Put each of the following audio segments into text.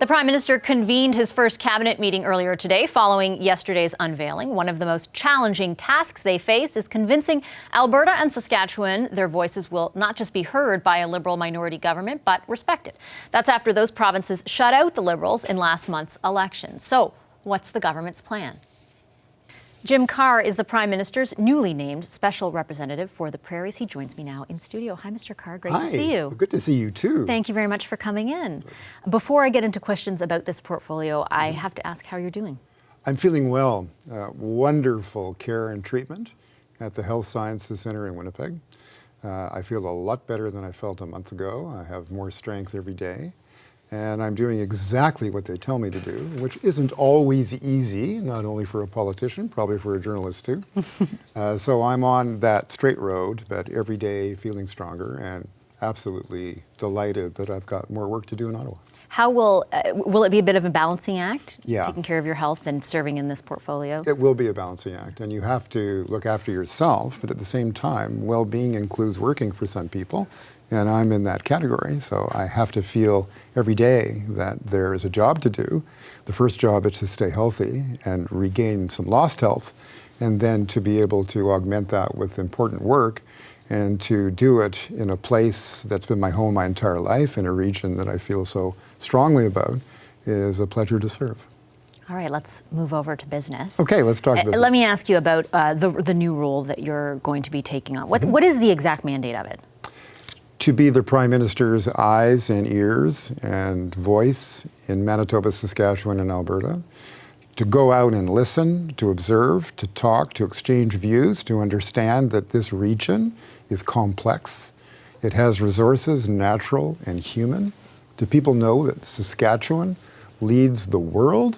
The Prime Minister convened his first cabinet meeting earlier today following yesterday's unveiling. One of the most challenging tasks they face is convincing Alberta and Saskatchewan their voices will not just be heard by a Liberal minority government, but respected. That's after those provinces shut out the Liberals in last month's election. So, what's the government's plan? Jim Carr is the Prime Minister's newly named special representative for the Prairies. He joins me now in studio. Hi, Mr. Carr. Great to see you. Good to see you too. Thank you very much for coming in. Before I get into questions about this portfolio, I have to ask how you're doing. I'm feeling well. Wonderful care and treatment at the Health Sciences Centre in Winnipeg. I feel a lot better than I felt a month ago. I have more strength every day. And I'm doing exactly what they tell me to do, which isn't always easy, not only for a politician, probably for a journalist too. So I'm on that straight road, but every day feeling stronger and absolutely delighted that I've got more work to do in Ottawa. How will it be a bit of a balancing act, Yeah. taking care of your health and serving in this portfolio? It will be a balancing act, and you have to look after yourself, but at the same time, well-being includes working for some people. And I'm in that category, so I have to feel every day that there is a job to do. The first job is to stay healthy and regain some lost health, and then to be able to augment that with important work and to do it in a place that's been my home my entire life, in a region that I feel so strongly about, is a pleasure to serve. All right, let's move over to business. Okay, let's talk business. Let me ask you about the new role that you're going to be taking on. What is the exact mandate of it? To be the Prime Minister's eyes and ears and voice in Manitoba, Saskatchewan, and Alberta, to go out and listen, to observe, to talk, to exchange views, to understand that this region is complex. It has resources, natural and human. Do people know that Saskatchewan leads the world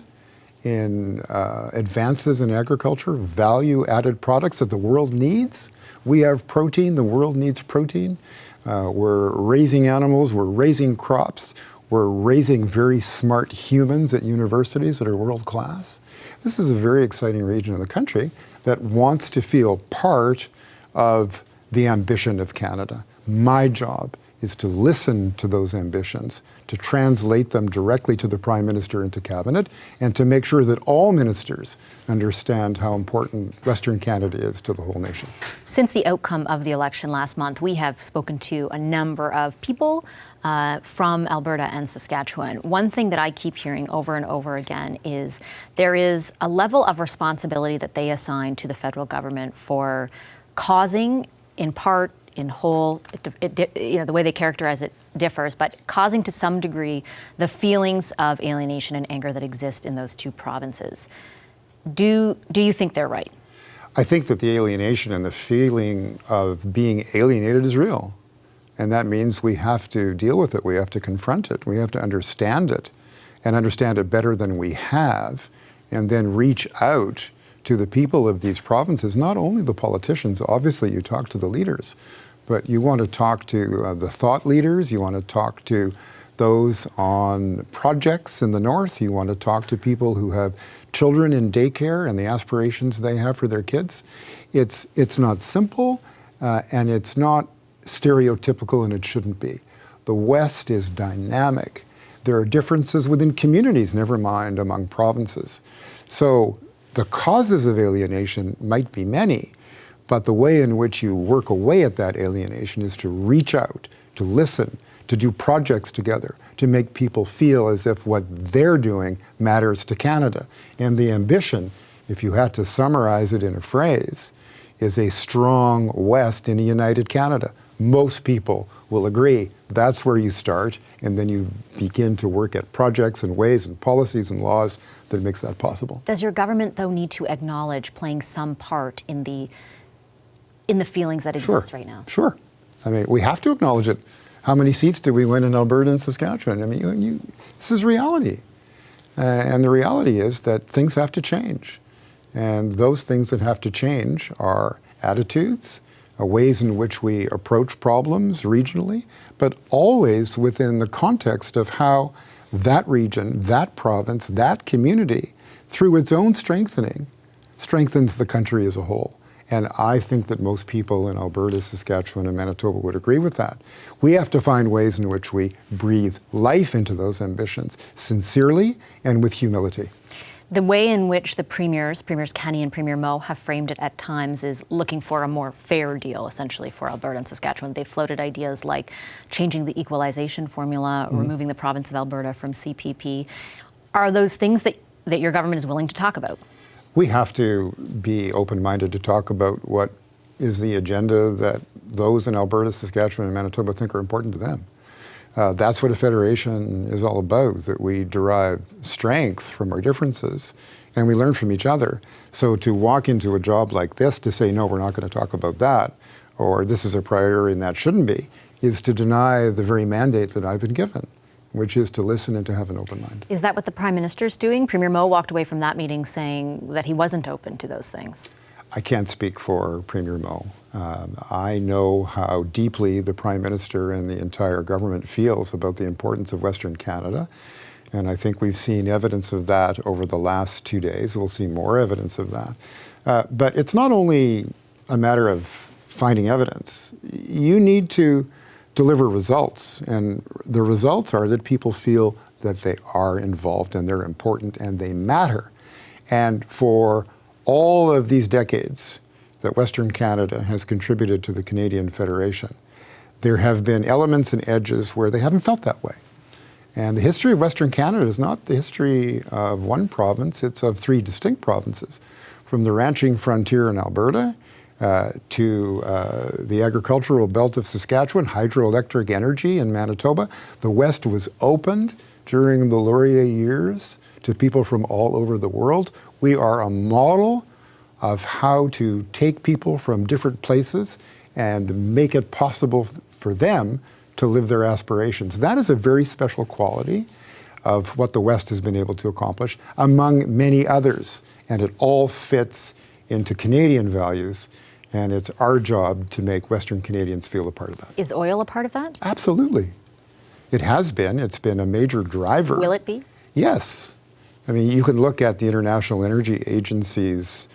in advances in agriculture, value-added products that the world needs? We have protein, the world needs protein. We're raising animals, we're raising crops, we're raising very smart humans at universities that are world class. This is a very exciting region of the country that wants to feel part of the ambition of Canada. My job is to listen to those ambitions, to translate them directly to the Prime Minister and to Cabinet, and to make sure that all ministers understand how important Western Canada is to the whole nation. Since the outcome of the election last month, we have spoken to a number of people from Alberta and Saskatchewan. One thing that I keep hearing over and over again is there is a level of responsibility that they assign to the federal government for causing, in part, in whole, the way they characterize it differs, but causing to some degree the feelings of alienation and anger that exist in those two provinces. Do you think they're right? I think that the alienation and the feeling of being alienated is real. And that means we have to deal with it. We have to confront it. We have to understand it and understand it better than we have, and then reach out to the people of these provinces, not only the politicians. Obviously you talk to the leaders, but you want to talk to the thought leaders, you want to talk to those on projects in the north, you want to talk to people who have children in daycare and the aspirations they have for their kids. It's not simple and it's not stereotypical, and it shouldn't be. The West is dynamic. There are differences within communities, never mind among provinces. So the causes of alienation might be many, but the way in which you work away at that alienation is to reach out, to listen, to do projects together, to make people feel as if what they're doing matters to Canada. And the ambition, if you had to summarize it in a phrase, is a strong West in a united Canada. Most people will agree that's where you start, and then you begin to work at projects and ways and policies and laws that makes that possible. Does your government, though, need to acknowledge playing some part in the feelings that exist right now? Sure. I mean, we have to acknowledge it. How many seats did we win in Alberta and Saskatchewan? I mean, this is reality. And the reality is that things have to change. And those things that have to change are attitudes, ways in which we approach problems regionally, but always within the context of how that region, that province, that community, through its own strengthening, strengthens the country as a whole. And I think that most people in Alberta, Saskatchewan, and Manitoba would agree with that. We have to find ways in which we breathe life into those ambitions sincerely and with humility. The way in which the Premiers Kenney and Premier Moe, have framed it at times is looking for a more fair deal, essentially, for Alberta and Saskatchewan. They've floated ideas like changing the equalization formula, removing the province of Alberta from CPP. Are those things that your government is willing to talk about? We have to be open-minded to talk about what is the agenda that those in Alberta, Saskatchewan, and Manitoba think are important to them. That's what a federation is all about, that we derive strength from our differences and we learn from each other. So to walk into a job like this to say, no, we're not going to talk about that, or this is a priority and that shouldn't be, is to deny the very mandate that I've been given, which is to listen and to have an open mind. Is that what the Prime Minister's doing? Premier Moe walked away from that meeting saying that he wasn't open to those things. I can't speak for Premier Moe. I know how deeply the Prime Minister and the entire government feels about the importance of Western Canada, and I think we've seen evidence of that over the last 2 days. We'll see more evidence of that. But it's not only a matter of finding evidence. You need to deliver results, and the results are that people feel that they are involved and they're important and they matter. And for all of these decades that Western Canada has contributed to the Canadian Federation, there have been elements and edges where they haven't felt that way. And the history of Western Canada is not the history of one province, it's of 3 distinct provinces. From the ranching frontier in Alberta to the agricultural belt of Saskatchewan, hydroelectric energy in Manitoba. The West was opened during the Laurier years to people from all over the world. We are a model of how to take people from different places and make it possible for them to live their aspirations. That is a very special quality of what the West has been able to accomplish, among many others. And it all fits into Canadian values, and it's our job to make Western Canadians feel a part of that. Is oil a part of that? Absolutely. It has been. It's been a major driver. Will it be? Yes. I mean, you can look at the International Energy Agency's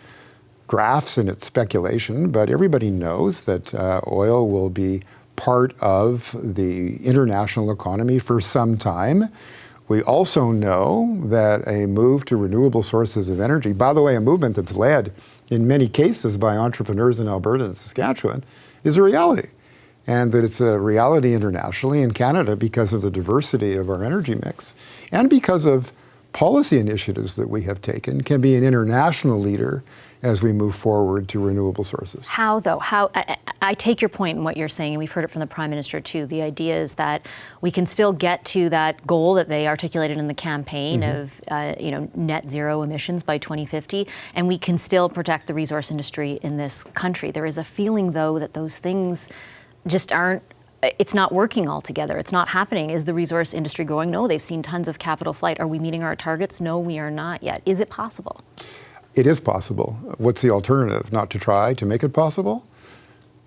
graphs and its speculation, but everybody knows that oil will be part of the international economy for some time. We also know that a move to renewable sources of energy, by the way, a movement that's led in many cases by entrepreneurs in Alberta and Saskatchewan, is a reality. And that it's a reality internationally in Canada because of the diversity of our energy mix and because of policy initiatives that we have taken, can be an international leader as we move forward to renewable sources. How, though? How? I take your point in what you're saying, and we've heard it from the Prime Minister, too. The idea is that we can still get to that goal that they articulated in the campaign of net zero emissions by 2050, and we can still protect the resource industry in this country. There is a feeling, though, that those things just aren't, it's not working altogether. It's not happening. Is the resource industry growing? No, they've seen tons of capital flight. Are we meeting our targets? No, we are not yet. Is it possible? It is possible. What's the alternative? Not to try to make it possible?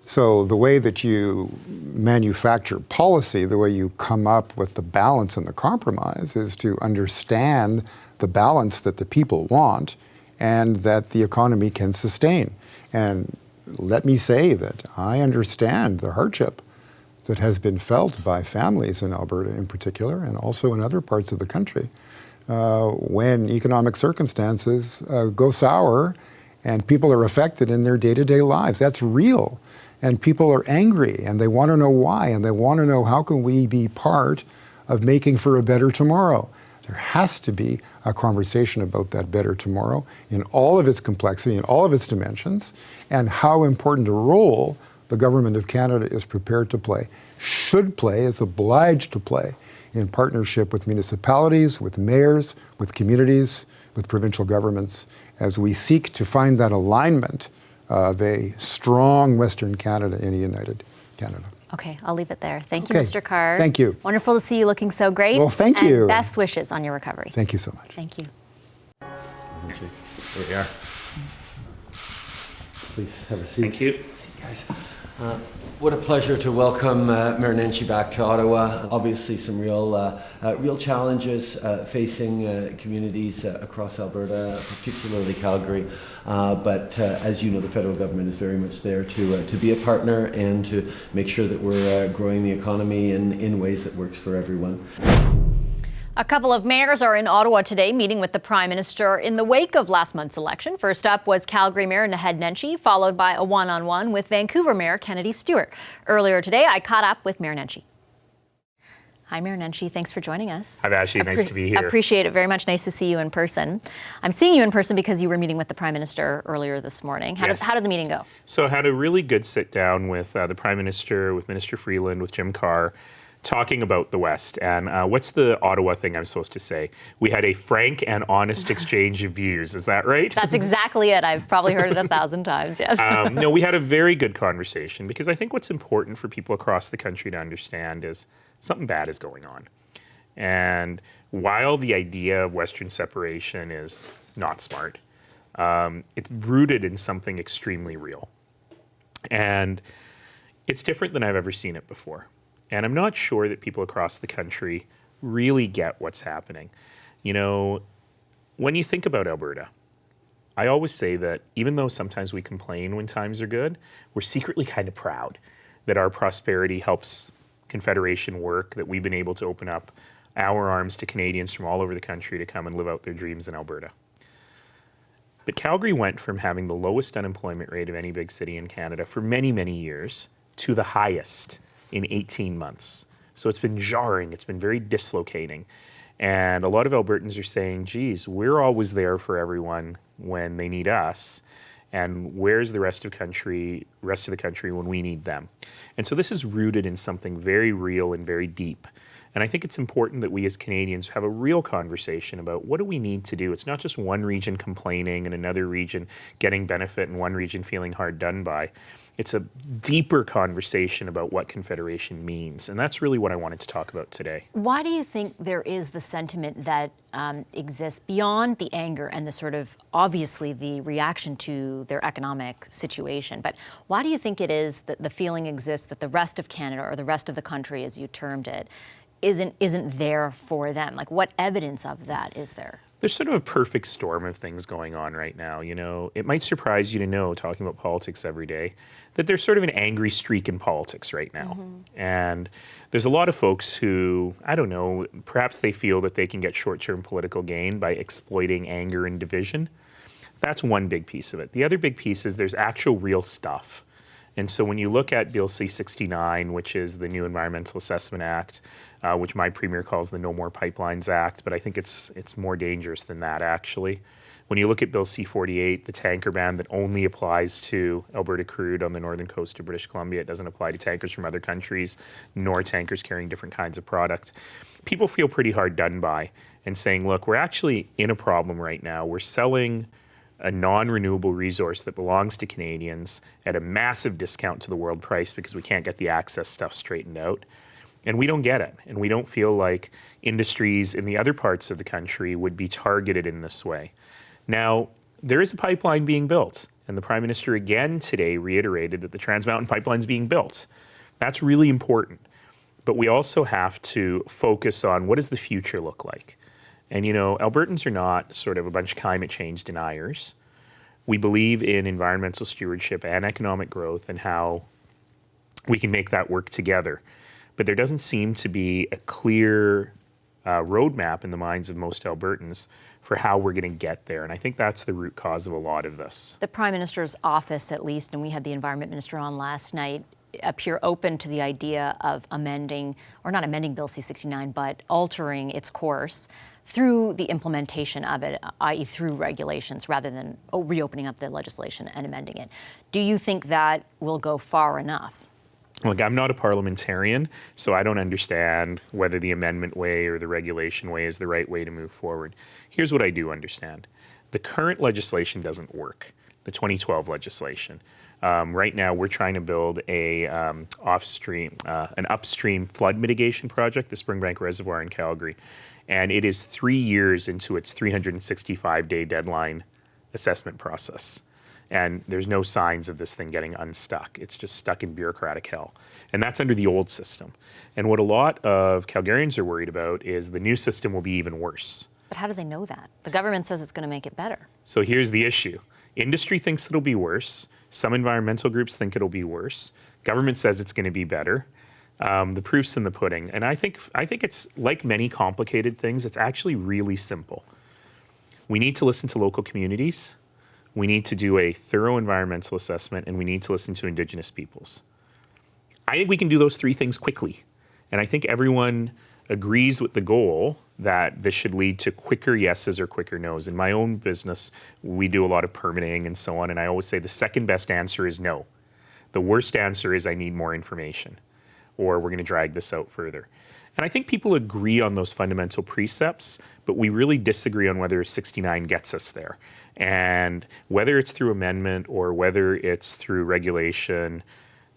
So the way that you manufacture policy, the way you come up with the balance and the compromise is to understand the balance that the people want and that the economy can sustain. And let me say that I understand the hardship that has been felt by families in Alberta in particular, and also in other parts of the country, when economic circumstances go sour and people are affected in their day-to-day lives. That's real. And people are angry and they want to know why, and they want to know how can we be part of making for a better tomorrow. There has to be a conversation about that better tomorrow in all of its complexity, in all of its dimensions, and how important a role the Government of Canada is prepared to play, should play, is obliged to play in partnership with municipalities, with mayors, with communities, with provincial governments, as we seek to find that alignment of a strong Western Canada in a united Canada. Okay, I'll leave it there. Thank you, Mr. Carr. Thank you. Wonderful to see you looking so great. Well, thank you. And best wishes on your recovery. Thank you so much. Thank you. Here we are. Please have a seat. Thank you. Guys, What a pleasure to welcome Mayor Nenshi back to Ottawa. Obviously some real challenges facing communities across Alberta, particularly Calgary. But as you know, the federal government is very much there to be a partner and to make sure that we're growing the economy in ways that works for everyone. A couple of mayors are in Ottawa today meeting with the Prime Minister in the wake of last month's election. First up was Calgary Mayor Naheed Nenshi, followed by a one-on-one with Vancouver Mayor Kennedy Stewart. Earlier today, I caught up with Mayor Nenshi. Hi, Mayor Nenshi. Thanks for joining us. Hi, Vashi. Nice to be here. Appreciate it very much. Nice to see you in person. I'm seeing you in person because you were meeting with the Prime Minister earlier this morning. How did the meeting go? So I had a really good sit down with the Prime Minister, with Minister Freeland, with Jim Carr, talking about the West. And what's the Ottawa thing I'm supposed to say? We had a frank and honest exchange of views. Is that right? That's exactly it. I've probably heard it 1,000 times, yes. No, we had a very good conversation because I think what's important for people across the country to understand is something bad is going on. And while the idea of Western separation is not smart, it's rooted in something extremely real. And it's different than I've ever seen it before. And I'm not sure that people across the country really get what's happening. You know, when you think about Alberta, I always say that even though sometimes we complain when times are good, we're secretly kind of proud that our prosperity helps Confederation work, that we've been able to open up our arms to Canadians from all over the country to come and live out their dreams in Alberta. But Calgary went from having the lowest unemployment rate of any big city in Canada for many, many years to the highest in 18 months. So it's been jarring, it's been very dislocating. And a lot of Albertans are saying, geez, we're always there for everyone when they need us. And where's the rest of the country when we need them? And so this is rooted in something very real and very deep. And I think it's important that we as Canadians have a real conversation about what do we need to do. It's not just one region complaining and another region getting benefit and one region feeling hard done by. It's a deeper conversation about what Confederation means. And that's really what I wanted to talk about today. Why do you think there is the sentiment that exists beyond the anger and the sort of, obviously, the reaction to their economic situation? But why do you think it is that the feeling exists that the rest of Canada, or the rest of the country, as you termed it, isn't there for them? Like, what evidence of that is there? There's sort of a perfect storm of things going on right now. You know, it might surprise you to know, talking about politics every day, that there's sort of an angry streak in politics right now. Mm-hmm. And there's a lot of folks who, I don't know, perhaps they feel that they can get short-term political gain by exploiting anger and division. That's one big piece of it. The other big piece is there's actual real stuff. And so when you look at Bill C-69, which is the new Environmental Assessment Act, which my premier calls the No More Pipelines Act, but I think it's more dangerous than that, actually. When you look at Bill C-48, the tanker ban that only applies to Alberta crude on the northern coast of British Columbia, it doesn't apply to tankers from other countries, nor tankers carrying different kinds of products. People feel pretty hard done by and saying, look, we're actually in a problem right now. We're selling a non-renewable resource that belongs to Canadians at a massive discount to the world price because we can't get the access stuff straightened out. And we don't get it. And we don't feel like industries in the other parts of the country would be targeted in this way. Now, there is a pipeline being built. And the Prime Minister again today reiterated that the Trans Mountain Pipeline is being built. That's really important. But we also have to focus on what does the future look like? And, you know, Albertans are not sort of a bunch of climate change deniers. We believe in environmental stewardship and economic growth and how we can make that work together. But there doesn't seem to be a clear roadmap in the minds of most Albertans for how we're going to get there. And I think that's the root cause of a lot of this. The Prime Minister's office, at least, and we had the Environment Minister on last night, appear open to the idea of amending, or not amending Bill C-69, but altering its course through the implementation of it, i.e. through regulations, rather than reopening up the legislation and amending it. Do you think that will go far enough? Look, I'm not a parliamentarian, so I don't understand whether the amendment way or the regulation way is the right way to move forward. Here's what I do understand. The current legislation doesn't work, the 2012 legislation. Right now, we're trying to build an upstream flood mitigation project, the Springbank Reservoir in Calgary. And it is 3 years into its 365-day deadline assessment process. And there's no signs of this thing getting unstuck. It's just stuck in bureaucratic hell. And that's under the old system. And what a lot of Calgarians are worried about is the new system will be even worse. But how do they know that? The government says it's going to make it better. So here's the issue. Industry thinks it'll be worse. Some environmental groups think it'll be worse. Government says it's going to be better. The proof's in the pudding. And I think it's like many complicated things, it's actually really simple. We need to listen to local communities. We need to do a thorough environmental assessment, and we need to listen to Indigenous peoples. I think we can do those three things quickly. And I think everyone agrees with the goal that this should lead to quicker yeses or quicker nos. In my own business, we do a lot of permitting and so on, and I always say the second best answer is no. The worst answer is I need more information, or we're going to drag this out further. And I think people agree on those fundamental precepts, but we really disagree on whether 69 gets us there. And whether it's through amendment or whether it's through regulation,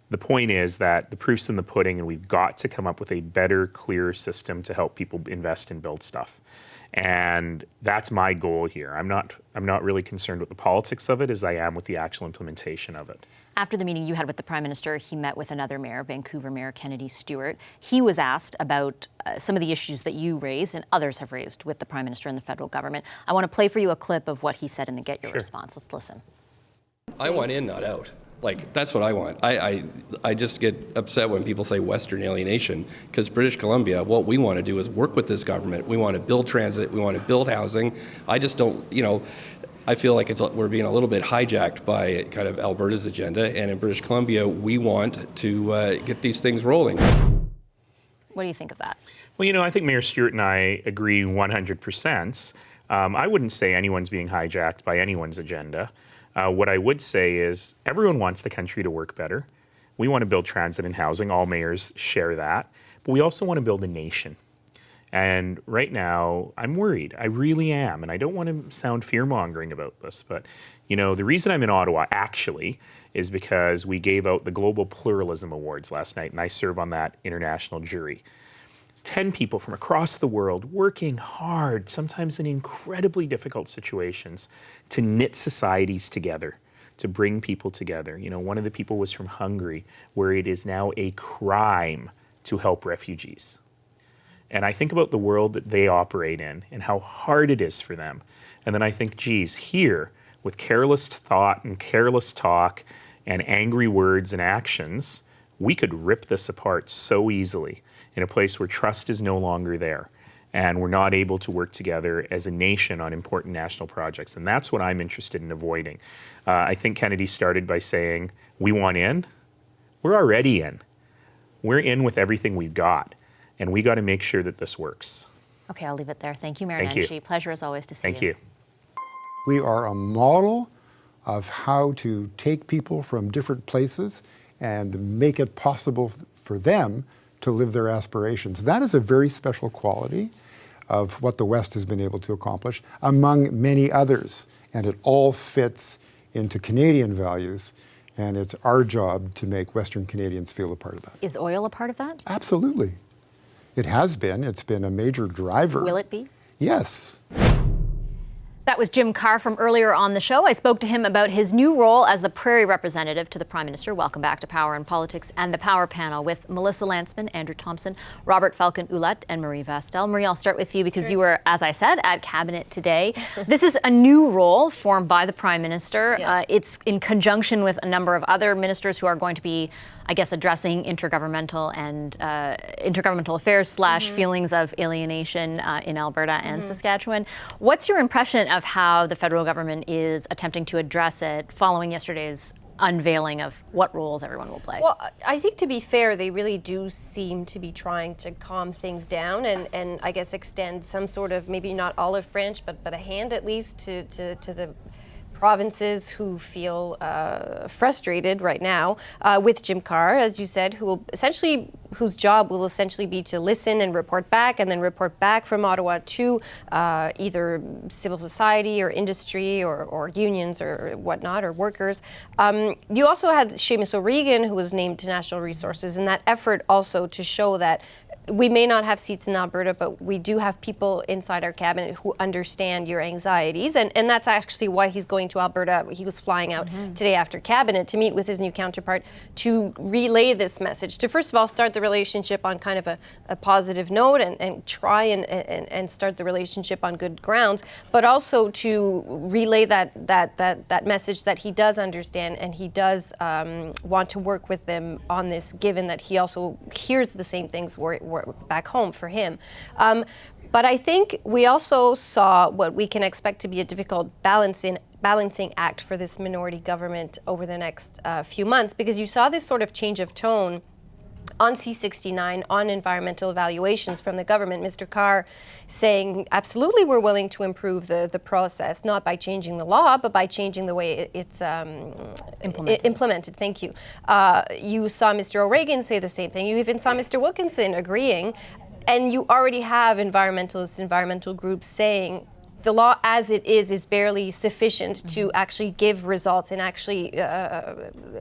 the point is that the proof's in the pudding, and we've got to come up with a better, clearer system to help people invest and build stuff. And that's my goal here. I'm not really concerned with the politics of it as I am with the actual implementation of it. After the meeting you had with the Prime Minister, he met with another mayor, Vancouver Mayor Kennedy Stewart. He was asked about some of the issues that you raised and others have raised with the Prime Minister and the federal government. I want to play for you a clip of what he said and then get your response. Let's listen. I want in, not out. Like, that's what I want. I just get upset when people say Western alienation, because British Columbia, what we want to do is work with this government. We want to build transit. We want to build housing. I just don't, I feel like we're being a little bit hijacked by kind of Alberta's agenda, and in British Columbia, we want to get these things rolling. What do you think of that? Well, I think Mayor Stewart and I agree 100%. I wouldn't say anyone's being hijacked by anyone's agenda. What I would say is everyone wants the country to work better. We want to build transit and housing. All mayors share that. But we also want to build a nation. And right now, I'm worried. I really am. And I don't want to sound fear-mongering about this. But, the reason I'm in Ottawa, actually, is because we gave out the Global Pluralism Awards last night, and I serve on that international jury. 10 people from across the world working hard, sometimes in incredibly difficult situations, to knit societies together, to bring people together. One of the people was from Hungary, where it is now a crime to help refugees. And I think about the world that they operate in and how hard it is for them. And then I think, geez, here, with careless thought and careless talk and angry words and actions, we could rip this apart so easily in a place where trust is no longer there and we're not able to work together as a nation on important national projects. And that's what I'm interested in avoiding. I think Kennedy started by saying, we want in. We're already in. We're in with everything we've got. And we got to make sure that this works. Okay, I'll leave it there. Thank you, Mayor Thank Nenshi. you. Pleasure as always to see you. Thank you. We are a model of how to take people from different places and make it possible for them to live their aspirations. That is a very special quality of what the West has been able to accomplish, among many others. And it all fits into Canadian values. And it's our job to make Western Canadians feel a part of that. Is oil a part of that? Absolutely. It has been. It's been a major driver. Will it be? Yes. That was Jim Carr from earlier on the show. I spoke to him about his new role as the Prairie representative to the Prime Minister. Welcome back to Power and Politics and the Power Panel with Melissa Lantsman, Andrew Thompson, Robert Falcon-Ouellette, and Marie Vastel. Marie, I'll start with you because you were, as I said, at Cabinet today. This is a new role formed by the Prime Minister. It's in conjunction with a number of other ministers who are going to be, I guess, addressing intergovernmental and intergovernmental affairs / feelings of alienation in Alberta and Saskatchewan. What's your impression of how the federal government is attempting to address it following yesterday's unveiling of what roles everyone will play? Well, I think to be fair, they really do seem to be trying to calm things down and I guess extend some sort of, maybe not olive branch, but a hand at least to the provinces who feel frustrated right now with Jim Carr, as you said, whose job will essentially be to listen and report back, and then report back from Ottawa to either civil society or industry or unions or whatnot, or workers. You also had Seamus O'Regan, who was named to National Resources, and that effort also to show that we may not have seats in Alberta, but we do have people inside our cabinet who understand your anxieties. And that's actually why he's going to Alberta. He was flying out today after cabinet to meet with his new counterpart to relay this message, to first of all start the relationship on kind of a positive note and try and start the relationship on good grounds, but also to relay that message that he does understand and he does want to work with them on this, given that he also hears the same things back home for him. But I think we also saw what we can expect to be a difficult balancing act for this minority government over the next few months, because you saw this sort of change of tone on C-69, on environmental evaluations from the government. Mr. Carr saying, absolutely, we're willing to improve the process, not by changing the law, but by changing the way it's implemented. Thank you. You saw Mr. O'Regan say the same thing. You even saw Mr. Wilkinson agreeing. And you already have environmentalists, environmental groups saying the law as it is barely sufficient to actually give results and actually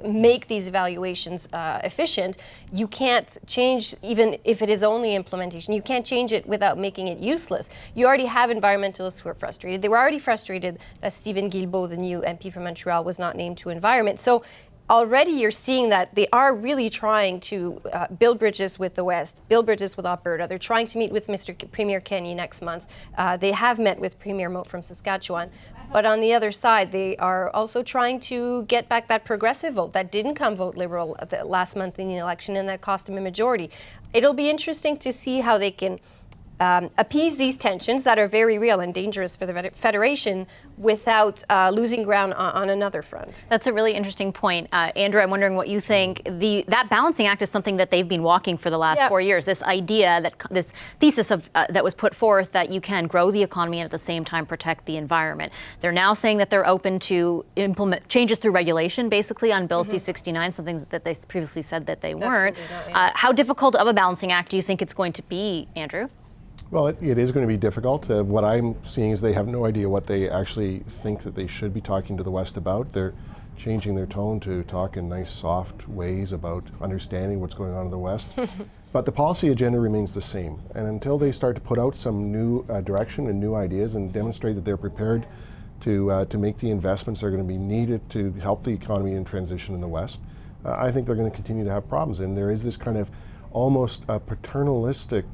make these evaluations efficient. You can't change, even if it is only implementation, you can't change it without making it useless. You already have environmentalists who are frustrated. They were already frustrated that Stephen Guilbeault, the new MP from Montreal, was not named to environment. So already you're seeing that they are really trying to build bridges with the West, build bridges with Alberta. They're trying to meet with Mr. Premier Kenney next month. They have met with Premier Moat from Saskatchewan. But on the other side, they are also trying to get back that progressive vote that didn't come vote Liberal last month in the election, and that cost them a majority. It'll be interesting to see how they can appease these tensions that are very real and dangerous for the Federation without losing ground on another front. That's a really interesting point. Andrew, I'm wondering what you think. That balancing act is something that they've been walking for the last 4 years. This idea, this thesis of that was put forth that you can grow the economy and at the same time protect the environment. They're now saying that they're open to implement changes through regulation, basically, on Bill C-69, something that they previously said that they weren't. How difficult of a balancing act do you think it's going to be, Andrew? Well, it is going to be difficult. What I'm seeing is they have no idea what they actually think that they should be talking to the West about. They're changing their tone to talk in nice, soft ways about understanding what's going on in the West. But the policy agenda remains the same. And until they start to put out some new direction and new ideas and demonstrate that they're prepared to make the investments that are going to be needed to help the economy in transition in the West, I think they're going to continue to have problems. And there is this kind of almost a paternalistic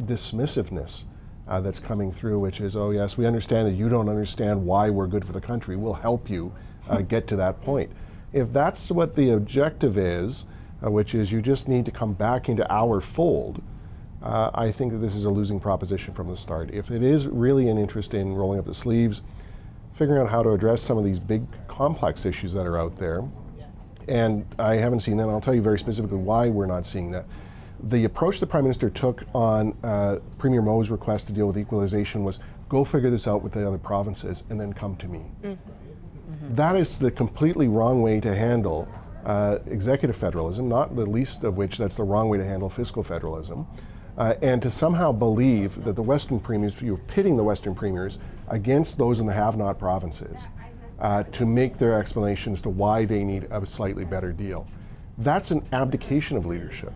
dismissiveness that's coming through, which is, oh yes, we understand that you don't understand why we're good for the country. We'll help you get to that point. If that's what the objective is, which is you just need to come back into our fold, I think that this is a losing proposition from the start. If it is really an interest in rolling up the sleeves, figuring out how to address some of these big complex issues that are out there, and I haven't seen that, and I'll tell you very specifically why we're not seeing that. The approach the Prime Minister took on Premier Moat's request to deal with equalization was, go figure this out with the other provinces and then come to me. That is the completely wrong way to handle executive federalism, not the least of which that's the wrong way to handle fiscal federalism. And to somehow believe that the Western premiers, you're pitting the Western premiers against those in the have-not provinces, to make their explanation as to why they need a slightly better deal. That's an abdication of leadership.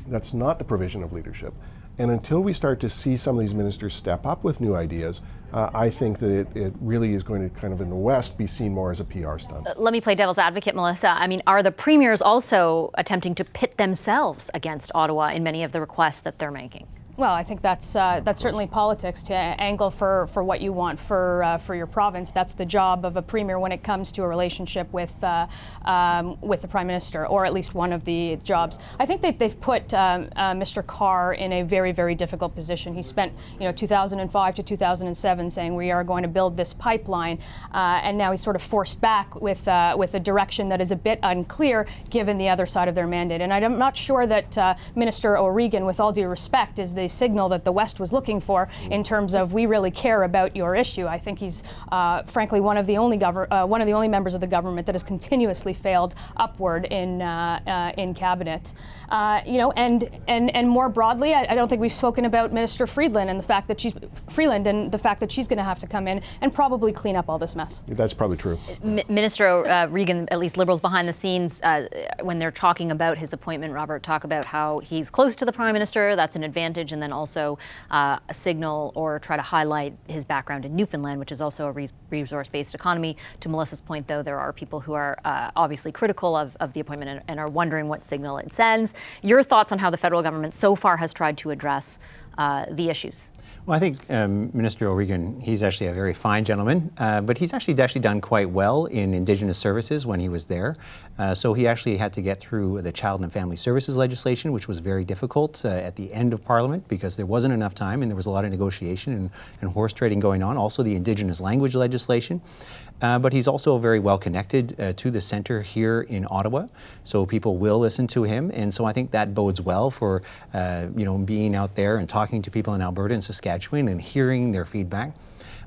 That's not the provision of leadership. And until we start to see some of these ministers step up with new ideas, I think that it really is going to kind of in the West be seen more as a PR stunt. Let me play devil's advocate, Melissa. I mean, are the premiers also attempting to pit themselves against Ottawa in many of the requests that they're making? Well, I think that's certainly politics to angle for what you want for your province. That's the job of a premier when it comes to a relationship with the Prime Minister, or at least one of the jobs. I think that they've put Mr. Carr in a very, very difficult position. He spent 2005 to 2007 saying we are going to build this pipeline, and now he's sort of forced back with a direction that is a bit unclear given the other side of their mandate. And I'm not sure that Minister O'Regan, with all due respect, is the a signal that the West was looking for in terms of we really care about your issue. I think he's frankly one of the only members of the government that has continuously failed upward in cabinet. And more broadly, I don't think we've spoken about Minister Freeland and the fact that she's going to have to come in and probably clean up all this mess. That's probably true. Minister Regan, at least Liberals behind the scenes, when they're talking about his appointment, Robert, talk about how he's close to the Prime Minister. That's an advantage, and then also signal or try to highlight his background in Newfoundland, which is also a resource-based economy. To Melissa's point, though, there are people who are obviously critical of the appointment and are wondering what signal it sends. Your thoughts on how the federal government so far has tried to address the issues? Well, I think Minister O'Regan, he's actually a very fine gentleman, but he's actually done quite well in Indigenous services when he was there. So he actually had to get through the Child and Family Services legislation, which was very difficult at the end of Parliament because there wasn't enough time and there was a lot of negotiation and horse trading going on. Also the Indigenous language legislation. But he's also very well connected to the centre here in Ottawa, so people will listen to him, and so I think that bodes well for being out there and talking to people in Alberta and Saskatchewan and hearing their feedback.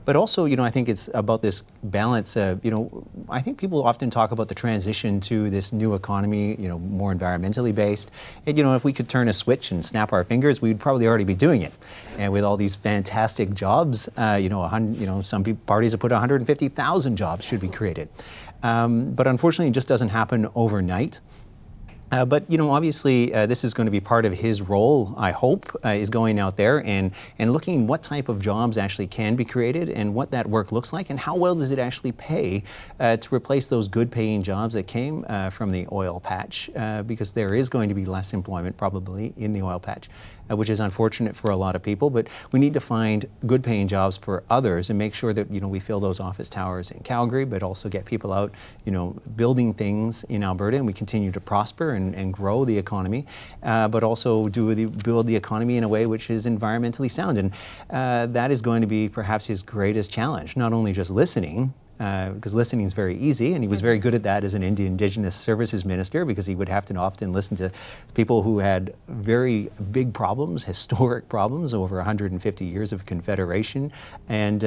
But also, I think it's about this balance. I think people often talk about the transition to this new economy, more environmentally based. And, if we could turn a switch and snap our fingers, we'd probably already be doing it. And with all these fantastic jobs, some parties have put 150,000 jobs should be created. But unfortunately, it just doesn't happen overnight. But obviously, this is going to be part of his role, I hope, is going out there and looking what type of jobs actually can be created and what that work looks like and how well does it actually pay to replace those good paying jobs that came from the oil patch, because there is going to be less employment probably in the oil patch, which is unfortunate for a lot of people. But we need to find good paying jobs for others and make sure that we fill those office towers in Calgary, but also get people out building things in Alberta, and we continue to prosper and grow the economy, but also build the economy in a way which is environmentally sound. And that is going to be perhaps his greatest challenge, not only just listening, because listening is very easy, and he was very good at that as an Indigenous Services Minister, because he would have to often listen to people who had very big problems, historic problems over 150 years of Confederation, and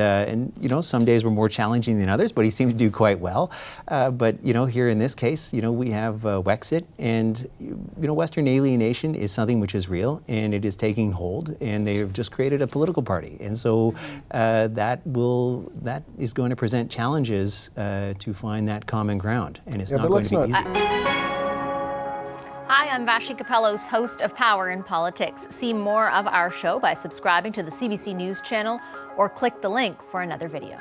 some days were more challenging than others, but he seemed to do quite well. But here in this case, we have Wexit, and Western alienation is something which is real, and it is taking hold, and they've just created a political party, and so that is going to present challenges to find that common ground, and it's not going to be easy. Hi, I'm Vashi Capellos, host of Power in Politics. See more of our show by subscribing to the CBC News channel or click the link for another video.